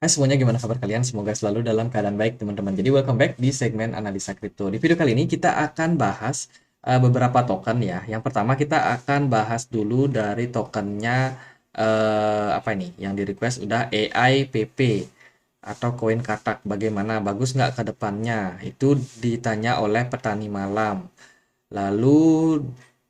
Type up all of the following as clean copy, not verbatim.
Hai semuanya, gimana kabar kalian? Semoga selalu dalam keadaan baik, teman-teman. Jadi, welcome back di segmen analisa kripto. Di video kali ini kita akan bahas beberapa token ya. Yang pertama kita akan bahas dulu dari tokennya apa ini? Yang di request udah AIPP atau koin katak. Bagaimana? Bagus nggak ke depannya? Itu ditanya oleh petani malam. Lalu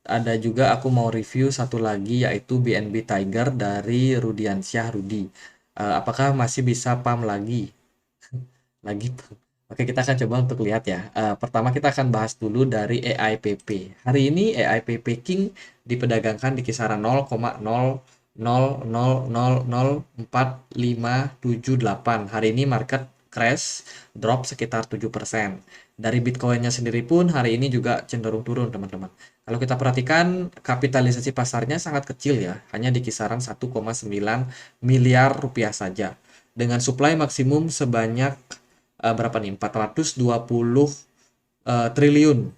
ada juga aku mau review satu lagi yaitu BNB Tiger dari Rudiansyah Rudi. Apakah masih bisa pam lagi? Lagi pam. Oke, kita akan coba untuk lihat ya. Pertama kita akan bahas dulu dari AIPP. Hari ini AIPP King diperdagangkan di kisaran 0,00000458. Hari ini market crash, drop sekitar 7%. Dari Bitcoinnya sendiri pun hari ini juga cenderung turun, teman-teman. Kalau kita perhatikan, kapitalisasi pasarnya sangat kecil ya, hanya di kisaran 1,9 miliar rupiah saja. Dengan supply maksimum sebanyak berapa nih? 420 triliun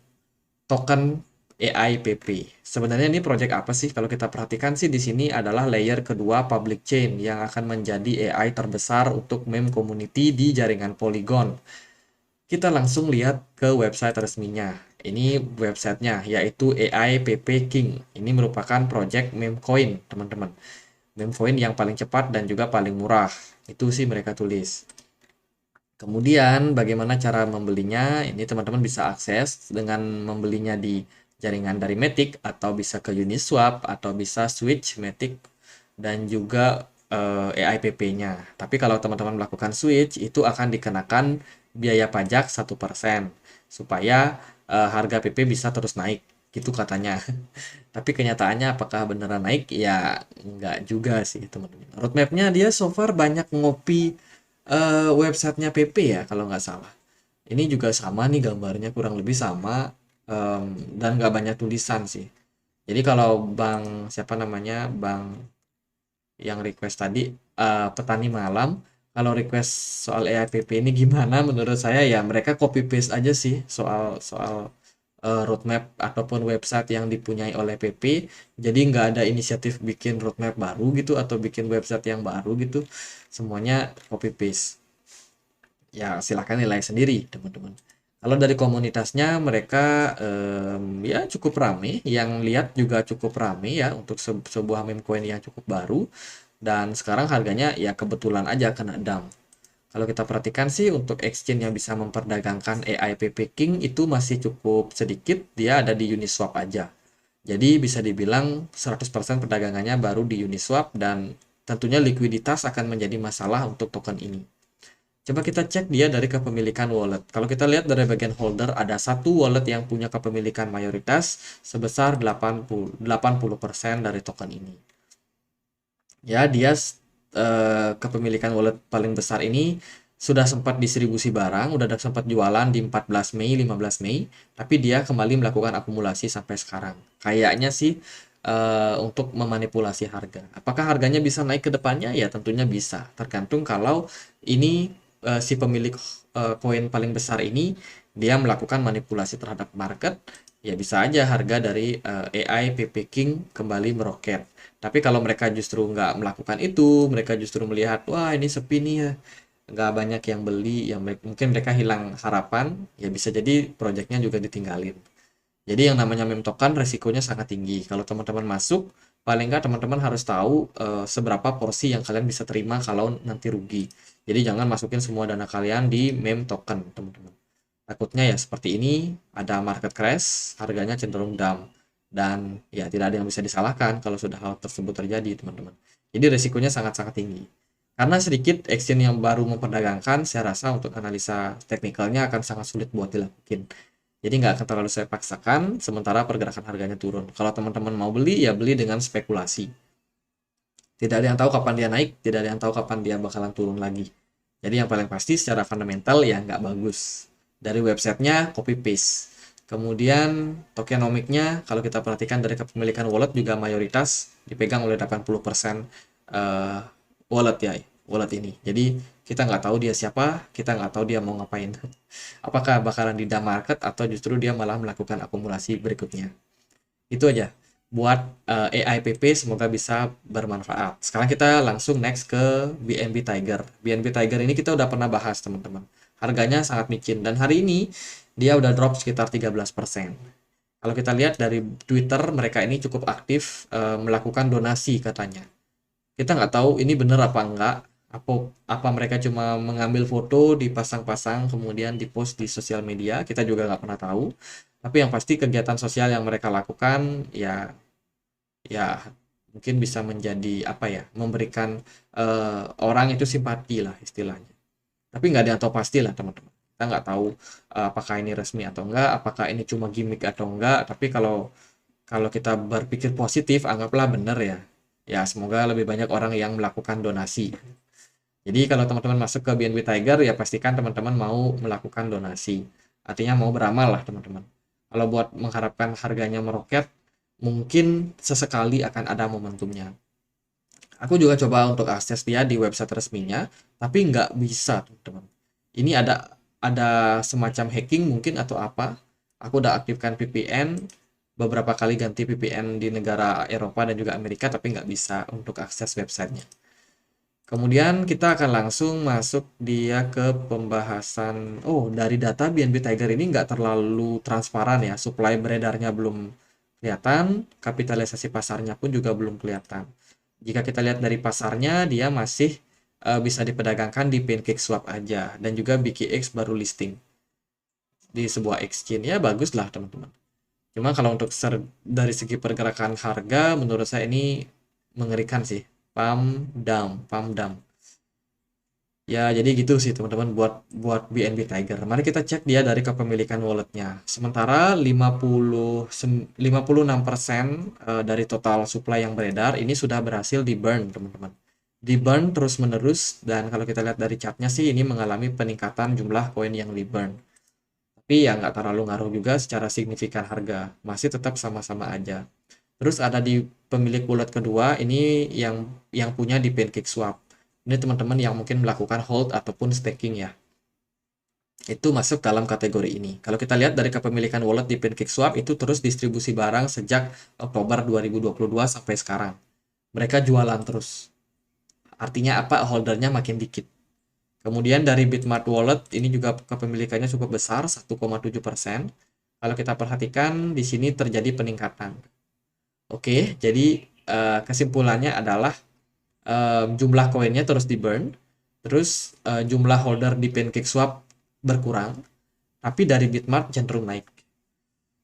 token AIPP. Sebenarnya ini project apa sih? Kalau kita perhatikan sih di sini adalah layer kedua public chain yang akan menjadi AI terbesar untuk meme community di jaringan Polygon. Kita langsung lihat ke website resminya. Ini websitenya yaitu AIPP King. Ini merupakan project meme coin, teman-teman. Meme coin yang paling cepat dan juga paling murah. Itu sih mereka tulis. Kemudian bagaimana cara membelinya? Ini teman-teman bisa akses dengan membelinya di jaringan dari Matic atau bisa ke Uniswap atau bisa switch Matic dan juga AIPP-nya. Tapi kalau teman-teman melakukan switch itu akan dikenakan biaya pajak 1% supaya harga PP bisa terus naik gitu katanya. Tapi kenyataannya apakah beneran naik? Ya enggak juga sih teman-teman. Roadmap-nya dia so far banyak ngopi websitenya PP ya kalau nggak salah. Ini juga sama nih gambarnya kurang lebih sama, dan nggak banyak tulisan sih. Jadi kalau Bang siapa namanya Bang yang request tadi, petani malam, kalau request soal AIPP ini gimana menurut saya ya mereka copy paste aja sih soal soal roadmap ataupun website yang dipunyai oleh PP. Jadi nggak ada inisiatif bikin roadmap baru gitu atau bikin website yang baru gitu. Semuanya copy paste. Ya silahkan nilai sendiri teman-teman. Kalau dari komunitasnya mereka ya cukup rame, yang lihat juga cukup rame ya untuk sebuah meme coin yang cukup baru dan sekarang harganya ya kebetulan aja kena dump. Kalau kita perhatikan sih untuk exchange yang bisa memperdagangkan AIPP King itu masih cukup sedikit, dia ada di Uniswap aja. Jadi bisa dibilang 100% perdagangannya baru di Uniswap dan tentunya likuiditas akan menjadi masalah untuk token ini. Coba kita cek dia dari kepemilikan wallet. Kalau kita lihat dari bagian holder, ada satu wallet yang punya kepemilikan mayoritas sebesar 80% dari token ini. Ya, dia kepemilikan wallet paling besar ini sudah sempat distribusi barang, udah sempat jualan di 14 Mei, 15 Mei, tapi dia kembali melakukan akumulasi sampai sekarang. Kayaknya sih untuk memanipulasi harga. Apakah harganya bisa naik ke depannya? Ya tentunya bisa. Tergantung kalau ini si pemilik koin paling besar ini dia melakukan manipulasi terhadap market, ya bisa aja harga dari AI PP King kembali meroket. Tapi kalau mereka justru nggak melakukan itu, mereka justru melihat, wah ini sepi nih ya, nggak banyak yang beli, ya mungkin mereka hilang harapan, ya bisa jadi proyeknya juga ditinggalin. Jadi yang namanya meme token resikonya sangat tinggi. Kalau teman-teman masuk, paling nggak teman-teman harus tahu seberapa porsi yang kalian bisa terima kalau nanti rugi. Jadi jangan masukin semua dana kalian di meme token, teman-teman. Takutnya ya seperti ini, ada market crash, harganya cenderung down. Dan ya tidak ada yang bisa disalahkan kalau sudah hal tersebut terjadi, teman-teman. Jadi resikonya sangat-sangat tinggi. Karena sedikit exchange yang baru memperdagangkan, saya rasa untuk analisa teknikalnya akan sangat sulit buat dilakukan. Jadi nggak akan terlalu saya paksakan, sementara pergerakan harganya turun. Kalau teman-teman mau beli, ya beli dengan spekulasi. Tidak ada yang tahu kapan dia naik, tidak ada yang tahu kapan dia bakalan turun lagi. Jadi yang paling pasti secara fundamental ya nggak bagus. Dari websitenya copy paste. Kemudian tokenomiknya kalau kita perhatikan dari kepemilikan wallet juga mayoritas dipegang oleh 80% wallet ya, wallet ini. Jadi kita nggak tahu dia siapa, kita nggak tahu dia mau ngapain. Apakah bakalan di dark market atau justru dia malah melakukan akumulasi berikutnya. Itu aja. buat AIPP, semoga bisa bermanfaat. Sekarang kita langsung next ke BNB Tiger. BNB Tiger ini kita udah pernah bahas teman-teman. Harganya sangat micin dan hari ini dia udah drop sekitar 13%. Kalau kita lihat dari Twitter, mereka ini cukup aktif melakukan donasi katanya. Kita nggak tahu ini bener apa enggak. Apa mereka cuma mengambil foto, dipasang-pasang, kemudian dipost di sosial media. Kita juga nggak pernah tahu. Tapi yang pasti kegiatan sosial yang mereka lakukan ya mungkin bisa menjadi apa ya, memberikan orang itu simpati lah istilahnya. Tapi nggak ada yang tahu pasti lah teman-teman. Kita nggak tahu apakah ini resmi atau enggak, apakah ini cuma gimmick atau enggak. Tapi kalau kalau kita berpikir positif, anggaplah benar ya. Ya semoga lebih banyak orang yang melakukan donasi. Jadi kalau teman-teman masuk ke BNB Tiger ya pastikan teman-teman mau melakukan donasi. Artinya mau beramal lah teman-teman. Kalau buat mengharapkan harganya meroket, mungkin sesekali akan ada momentumnya. Aku juga coba untuk akses dia di website resminya, tapi nggak bisa, teman-teman. Ini ada semacam hacking mungkin atau apa. Aku udah aktifkan VPN, beberapa kali ganti VPN di negara Eropa dan juga Amerika, tapi nggak bisa untuk akses websitenya. Kemudian kita akan langsung masuk dia ke pembahasan. Oh, dari data BNB Tiger ini nggak terlalu transparan ya. Supply beredarnya belum kelihatan, kapitalisasi pasarnya pun juga belum kelihatan. Jika kita lihat dari pasarnya, dia masih bisa diperdagangkan di PancakeSwap aja. Dan juga BKX baru listing di sebuah exchange. Ya, bagus lah teman-teman. Cuma kalau untuk dari segi pergerakan harga, menurut saya ini mengerikan sih. Pump down, pump down. Ya, jadi gitu sih teman-teman buat buat BNB Tiger. Mari kita cek dia dari kepemilikan walletnya. Sementara 56% dari total supply yang beredar ini sudah berhasil di burn, teman-teman. Di burn terus-menerus dan kalau kita lihat dari chartnya sih ini mengalami peningkatan jumlah koin yang di burn. Tapi ya nggak terlalu ngaruh juga secara signifikan harga. Masih tetap sama-sama aja. Terus ada di pemilik wallet kedua ini yang punya di PancakeSwap. Ini teman-teman yang mungkin melakukan hold ataupun staking ya. Itu masuk dalam kategori ini. Kalau kita lihat dari kepemilikan wallet di PancakeSwap itu terus distribusi barang sejak Oktober 2022 sampai sekarang. Mereka jualan terus. Artinya apa? Holdernya makin dikit. Kemudian dari Bitmart Wallet ini juga kepemilikannya cukup besar 1,7%. Kalau kita perhatikan di sini terjadi peningkatan. Oke, jadi kesimpulannya adalah jumlah koinnya terus di burn, terus jumlah holder di PancakeSwap berkurang, tapi dari Bitmart cenderung naik.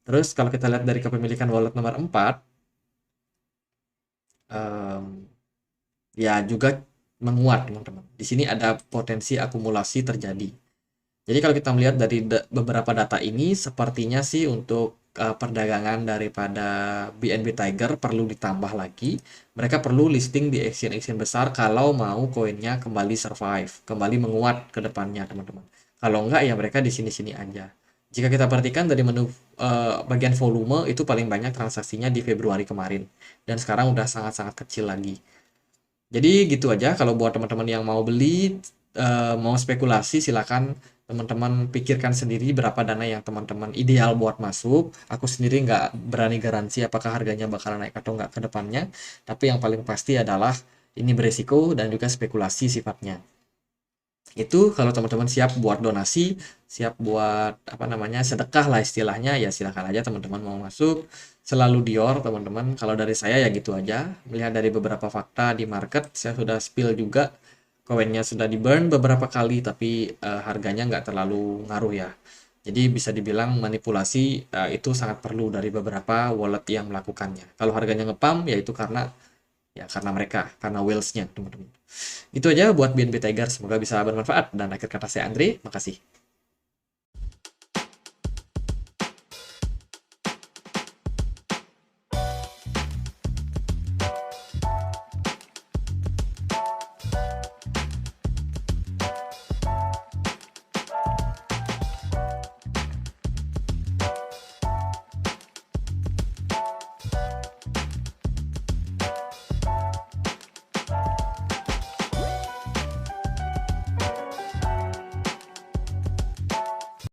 Terus kalau kita lihat dari kepemilikan wallet nomor 4, ya juga menguat teman-teman. Di sini ada potensi akumulasi terjadi. Jadi kalau kita melihat dari beberapa data ini, sepertinya sih untuk perdagangan daripada BNB Tiger perlu ditambah lagi. Mereka perlu listing di exchange-exchange besar kalau mau koinnya kembali survive, kembali menguat ke depannya teman-teman. Kalau enggak ya mereka di sini-sini aja. Jika kita perhatikan dari menu bagian volume itu paling banyak transaksinya di Februari kemarin dan sekarang udah sangat-sangat kecil lagi. Jadi gitu aja kalau buat teman-teman yang mau beli, mau spekulasi silakan teman-teman pikirkan sendiri berapa dana yang teman-teman ideal buat masuk. Aku sendiri nggak berani garansi apakah harganya bakalan naik atau nggak ke depannya. Tapi yang paling pasti adalah ini beresiko dan juga spekulasi sifatnya. Itu kalau teman-teman siap buat donasi, siap buat apa namanya sedekah lah istilahnya, ya silakan aja teman-teman mau masuk. Selalu Dior teman-teman. Kalau dari saya ya gitu aja. Melihat dari beberapa fakta di market, saya sudah spill juga koinnya sudah di burn beberapa kali, tapi harganya nggak terlalu ngaruh ya. Jadi bisa dibilang manipulasi itu sangat perlu dari beberapa wallet yang melakukannya. Kalau harganya ngepam, ya itu karena mereka, karena whales-nya teman-teman. Itu aja buat BNB Tiger, semoga bisa bermanfaat. Dan akhir kata saya Andre, makasih.